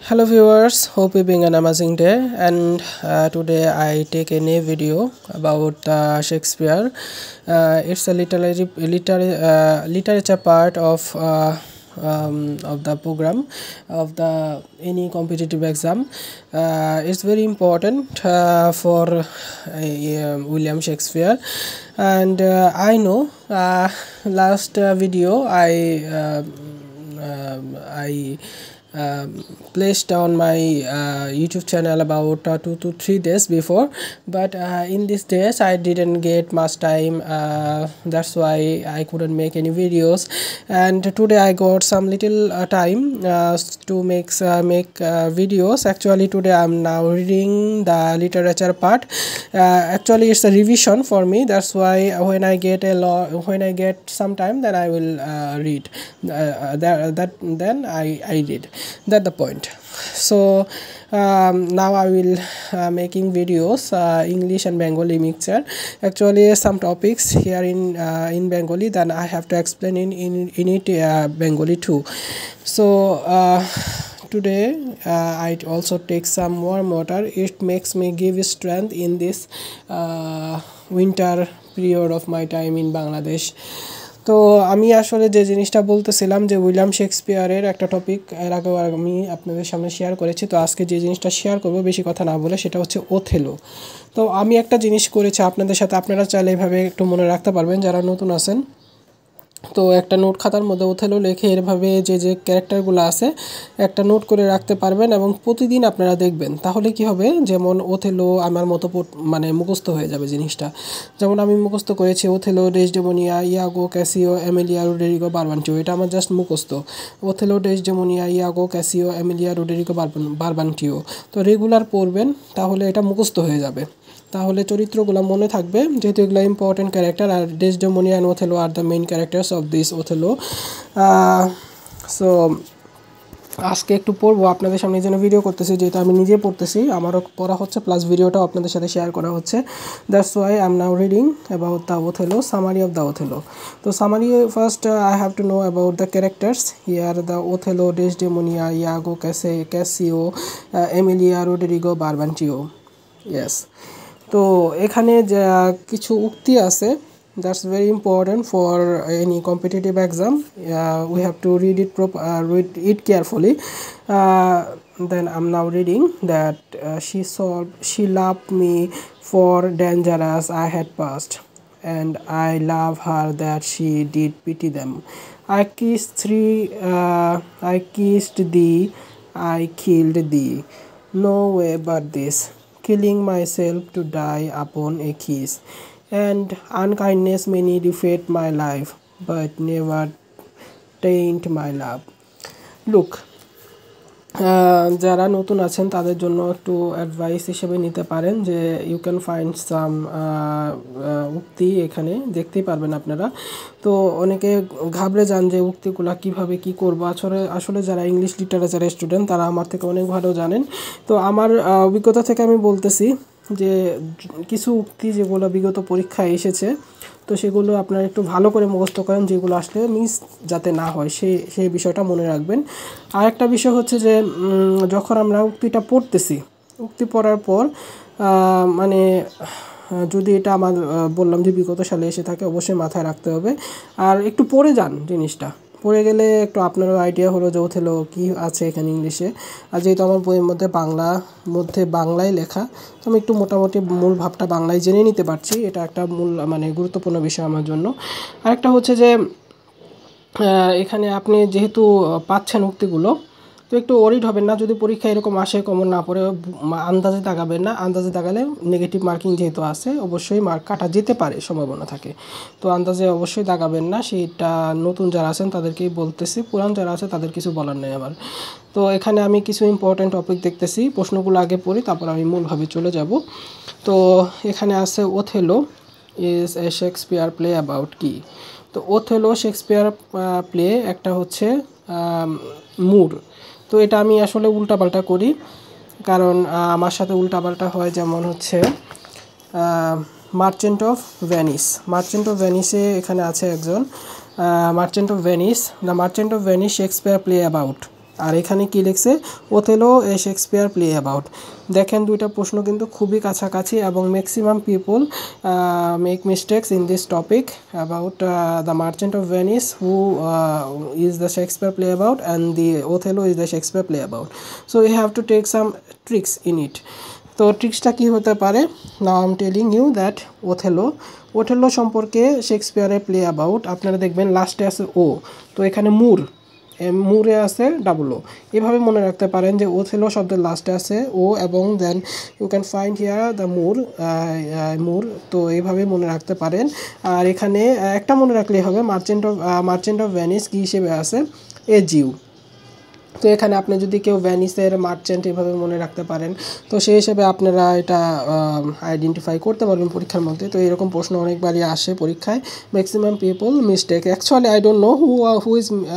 Hello viewers, hope you're having an amazing day, and today I take a new video about Shakespeare. It's a literature part of the program of the any competitive exam. It's very important for William Shakespeare, and I know last video I placed on my YouTube channel about 2 to 3 days before, but in these days I didn't get much time, that's why I couldn't make any videos, and today I got some little time to make videos. Actually today I'm now reading the literature part. Actually it's a revision for me, that's why when I get some time, then I will read then I read. That's the point. So now I will making videos English and Bengali mixture. Actually some topics here in Bengali, then I have to explain in it Bengali too. So today I also take some warm water. It makes me give strength in this winter period of my time in Bangladesh. তো আমি আসলে যে জিনিসটা বলতেছিলাম যে William শেক্সপিয়ারের একটা topic এর আগে আমি আপনাদের সামনে শেয়ার করেছি। তো আজকে যে জিনিসটা শেয়ার করব বেশি কথা না বলে, সেটা হচ্ছে ওথেলো। তো আমি একটা জিনিস করেছি আপনাদের সাথে, আপনারা চাইলে এভাবে একটু মনে রাখতে পারবেন যারা নতুন আছেন। তো একটা নোট খাতার মধ্যে ওথেলো লিখে এভাবে যে ক্যারেক্টারগুলো আছে একটা নোট করে রাখতে পারবেন, এবং প্রতিদিন আপনারা দেখবেন। তাহলে কি হবে, যেমন ওথেলো আমার মতো মানে মুখস্থ হয়ে যাবে জিনিসটা। যেমন আমি মুখস্থ করেছি Othello, Desdemona, Iago, Cassio, Emilia, Roderigo, বারবান্টিও। এটা আমার জাস্ট মুখস্থ। Othello, Desdemona, Iago, Cassio, Emilia, Roderigo, বারবান্টিও। তো রেগুলার পড়বেন, তাহলে এটা মুখস্থ হয়ে যাবে। তাহলে চরিত্রগুলো মনে থাকবে, যেহেতু এগুলো ইম্পর্টেন্ট ক্যারেক্টার। আর ডেসডেমোনিয়া অ্যান্ড ওথেলো আর the main characters of this Othello. So আজকে একটু পড়বো আপনাদের সামনে, যেন ভিডিও করতেছি, যেহেতু আমি নিজে পড়তেছি, আমারও পড়া হচ্ছে প্লাস ভিডিওটাও আপনাদের সাথে শেয়ার করা হচ্ছে। That's why I am now reading about the Othello, summary of the Othello. তো summary first I have to know about the characters here, the Othello, Desdemona, Iago, Cassio, Emilia, Roderigo, Brabantio. Yes. তো এখানে যা কিছু উক্তি আছে, that's very important for any competitive exam. We have to read it carefully. Then I'm now reading that she loved me for dangerous I had passed, and I love her that she did pity them. I kissed thee, I killed thee, no way but this, killing myself to die upon a kiss, and unkindness many defeat my life, but never taint my love. Look, যারা নতুন আছেন তাদের জন্য একটু advice হিসেবে নিতে পারেন যে ইউ ক্যান ফাইন্ড সাম উক্তি এখানে দেখতেই পারবেন আপনারা। তো অনেকে ঘাবড়ে যান যে উক্তিগুলা কিভাবে কি করবো। আসলে যারা ইংলিশ লিটারেচারের স্টুডেন্ট তারা আমার থেকে অনেক ভালো জানেন। তো আমার অভিজ্ঞতা থেকে আমি বলতেছি যে কিছু উক্তি যেগুলো বিগত পরীক্ষায় এসেছে, তো সেগুলো আপনারা একটু ভালো করে মুখস্থ করেন, যেগুলো আসলে মিস যাতে না হয় সেই বিষয়টা মনে রাখবেন। আরেকটা বিষয় হচ্ছে যে যখন আমরা উক্তিটা পড়তেছি, উক্তি পড়ার পর মানে যদি এটা আমার বললাম যে বিগত সালে এসে থাকে, অবশ্যই মাথায় রাখতে হবে। আর একটু পড়ে যান জিনিসটা, পড়ে গেলে একটু আপনারও আইডিয়া হলো যে ওথেলো কী আছে এখানে ইংলিশে। আর যেহেতু আমার বইয়ের মধ্যে বাংলায় লেখা, তো আমি একটু মোটামুটি মূল ভাবটা বাংলায় জেনে নিতে পারছি। এটা একটা মানে গুরুত্বপূর্ণ বিষয় আমার জন্য। আরেকটা হচ্ছে যে এখানে আপনি যেহেতু পাচ্ছেন উক্তিগুলো, তো একটু ওরিড হবেন না যদি পরীক্ষা এরকম আসে কমন না পড়ে, আন্দাজে দাগাবেন না। আন্দাজে দাগালে নেগেটিভ মার্কিং যেহেতু আছে, অবশ্যই মার্ক কাটা যেতে পারে, সম্ভাবনা থাকে। তো আন্দাজে অবশ্যই দাগাবেন না, সেটা নতুন যারা আছেন তাদেরকেই বলতেছি, পুরান যারা আছে তাদের কিছু বলার নেই আমার। তো এখানে আমি কিছু ইম্পর্টেন্ট টপিক দেখতেছি, প্রশ্নগুলো আগে পড়ি, তারপর আমি মূলভাবে চলে যাব। তো এখানে আছে Othello is a Shakespeare play about কি। তো ওথেলো শেক্সপিয়ার প্লে একটা হচ্ছে মুড। তো এটা আমি আসলে উল্টাপাল্টা করি, কারণ আমার সাথে উল্টাপাল্টা হয়। যেমন হচ্ছে মার্চেন্ট অফ ভেনিসে এখানে আছে একজন merchant of Venice, the merchant of Venice Shakespeare play about. আর এখানে কি লিখছে, Othello a Shakespeare play about. দেখেন দুইটা প্রশ্ন কিন্তু খুবই কাছাকাছি এবং maximum people make mistakes in this topic about the merchant of Venice who is the Shakespeare play about and the Othello is the Shakespeare play about. So you have to take some tricks in it. তো ট্রিক্সটা কী হতে পারে, নাও I am telling you that Othello সম্পর্কে শেক্সপিয়ারের play about, আপনারা দেখবেন লাস্টে আছে ও, তো এখানে মুরে আছে ডাবল ও, এভাবে মনে রাখতে পারেন যে ওথেলো শব্দের লাস্টে আছে ও এবং then you can find here the Moor, তো এইভাবে মনে রাখতে পারেন। আর এখানে একটা মনে রাখলেই হবে, মার্চেন্ট অফ ভেনিস কী হিসেবে আছে, এ জিউ। তো এখানে আপনি যদি কেউ ভেনিসের মার্চেন্ট এভাবে মনে রাখতে পারেন, তো সেই হিসেবে আপনারা এটা আইডেন্টিফাই করতে পারবেন পরীক্ষার মধ্যে। তো এরকম প্রশ্ন অনেকবারই আসে পরীক্ষায়। Maximum people mistake, actually I don't know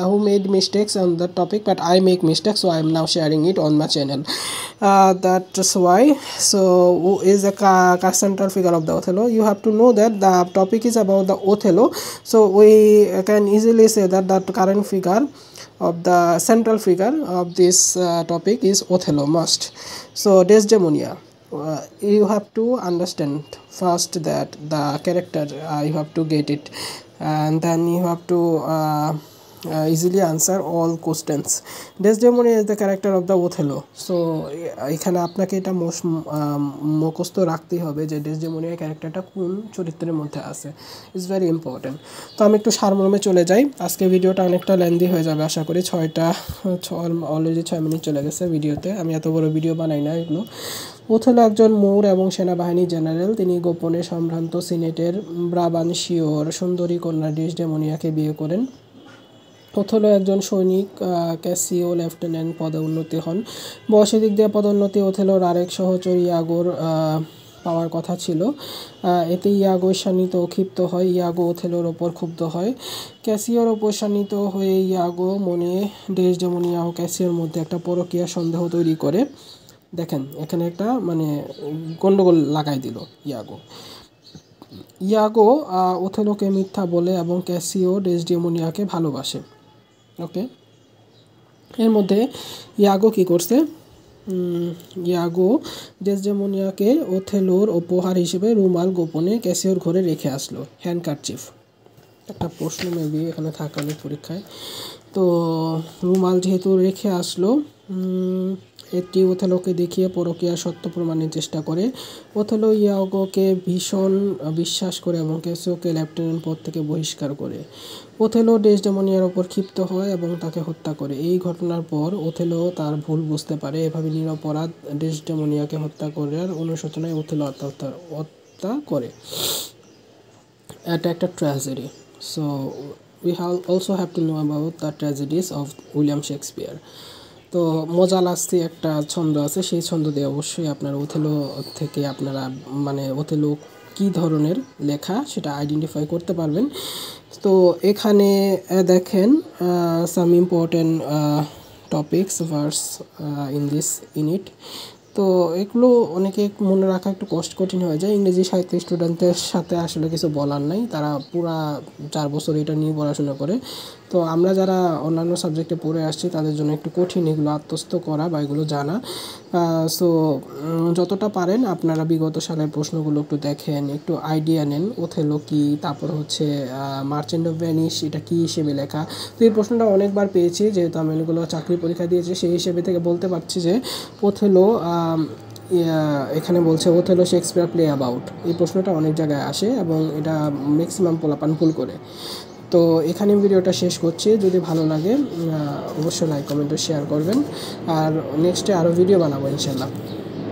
who made mistakes on that topic, but I make mistakes, so I am now sharing it on my channel, that's why. So who is the central figure of the Othello? You have to know that the topic is about the Othello, so we can easily say that the current figure of the central figure of this topic is Othello must. So Desdemona, you have to understand first that the character, you have to get it, and then you have to easily answer all questions. Desdemona is the character of the Othello. So এখানে আপনাকে এটা মুখস্থ রাখতেই হবে যে ডেসডেমোনিয়ার ক্যারেক্টারটা কোন চরিত্রের মধ্যে আছে, ইটস ভেরি ইম্পর্টেন্ট। তো আমি একটু সারমর্মে চলে যাই, আজকে ভিডিওটা অনেকটা লেন্দি হয়ে যাবে আশা করি, অলরেডি 6 মিনিট চলে গেছে ভিডিওতে, আমি এত বড় ভিডিও বানাই না এগুলো। ওথেলো একজন মৌর এবং সেনাবাহিনী জেনারেল, তিনি গোপনে সম্ভ্রান্ত সিনেটের ব্রাবানশীয়র সুন্দরী কন্যা ডেসডেমোনিয়াকে বিয়ে করেন। ওথেলো একজন সৈনিক, ক্যাসিও লেফটেন্যান্ট পদে উন্নতি হন। বয়সের দিক দিয়ে পদোন্নতি ওথেলোর আরেক সহচরী ইয়াগোর পাওয়ার কথা ছিল, এতে ইয়াগো ঈর্ষান্বিত ও ক্ষিপ্ত হয়। ইয়াগো ওথেলোর ওপর ক্ষুব্ধ হয়। ক্যাসিওর ওপর ঈর্ষান্বিত হয়ে ইয়াগো মনে ডেসডেমোনিয়া ও ক্যাসিওর মধ্যে একটা পরকীয়া সন্দেহ তৈরি করে। দেখেন এখানে একটা মানে গন্ডগোল লাগাই দিল ইয়াগো ওথেলোকে মিথ্যা বলে এবং ক্যাসিও ডেসডেমোনিয়াকে ভালোবাসে। ওকে, এর মধ্যে ইয়াগো কি করছে, ইয়াগো ডেসডেমোনিয়াকে ওথেলোর উপহার হিসেবে রুমাল গোপনে ক্যাসিওর ঘরে রেখে আসলো, হ্যান্ডকারচিফ। একটা প্রশ্ন মেবি এখানে থাকালে পরীক্ষায়। তো রুমাল যেহেতু রেখে আসলো, এটি ওথেলোকে দেখিয়ে পরকীয়া সত্য প্রমাণের চেষ্টা করে। ওথেলো ইয়াগোকে ভীষণ বিশ্বাস করে এবং ক্যাসিওকে লেফটেন্যান্ট পদ থেকে বহিষ্কার করে। ওথেলো ডেসডেমোনিয়ার ওপর ক্ষিপ্ত হয় এবং তাকে হত্যা করে। এই ঘটনার পর ওথেলো তার ভুল বুঝতে পারে, এভাবে নিরপরাধ ডেসডেমোনিয়াকে হত্যা করার অনুশোচনায় ওথেলো আত্মহত্যা করে। এটা একটা tragedy. So we also have to know about the tragedies of William Shakespeare. তো মজা লাগছে একটা ছন্দ আছে, সেই ছন্দ দিয়ে অবশ্যই আপনার ওথেলো থেকে আপনারা মানে ওথেলো কী ধরনের লেখা সেটা আইডেন্টিফাই করতে পারবেন। তো এখানে দেখেন some important topics verse in this unit. তো এগুলো অনেকে মনে রাখা একটু কঠিন হয়ে যায়। ইংরেজি সাহিত্য স্টুডেন্টদের সাথে আসলে কিছু বলার নাই, তারা পুরা 4 বছর এটা নিয়ে পড়াশোনা করে। তো আমরা যারা অন্যান্য সাবজেক্টে পড়ে আসছি তাদের জন্য একটু কঠিন এগুলো আত্মস্থ করা বা এগুলো জানা। সো যতটা পারেন আপনারা বিগত সালের প্রশ্নগুলো একটু দেখেন, একটু আইডিয়া নেন ওথেলো কী, তারপর হচ্ছে মার্চেন্ট অফ ভেনিস এটা কী হিসেবে লেখা। তো এই প্রশ্নটা অনেকবার পেয়েছি, যেহেতু আমি এগুলো চাকরি পরীক্ষা দিয়েছি সেই হিসেবে থেকে বলতে পারছি যে ওথেলো এখানে বলছে ওথেলো শেক্সপিয়ার প্লে অ্যাবাউট, এই প্রশ্নটা অনেক জায়গায় আসে এবং এটা ম্যাক্সিমাম পোলাপান ভুল করে। তো এখানে ভিডিওটা শেষ করছি, যদি ভালো লাগে অবশ্যই লাইক কমেন্ট ও শেয়ার করবেন, আর নেক্সটে আরও ভিডিও বানাবো ইনশাল্লাহ।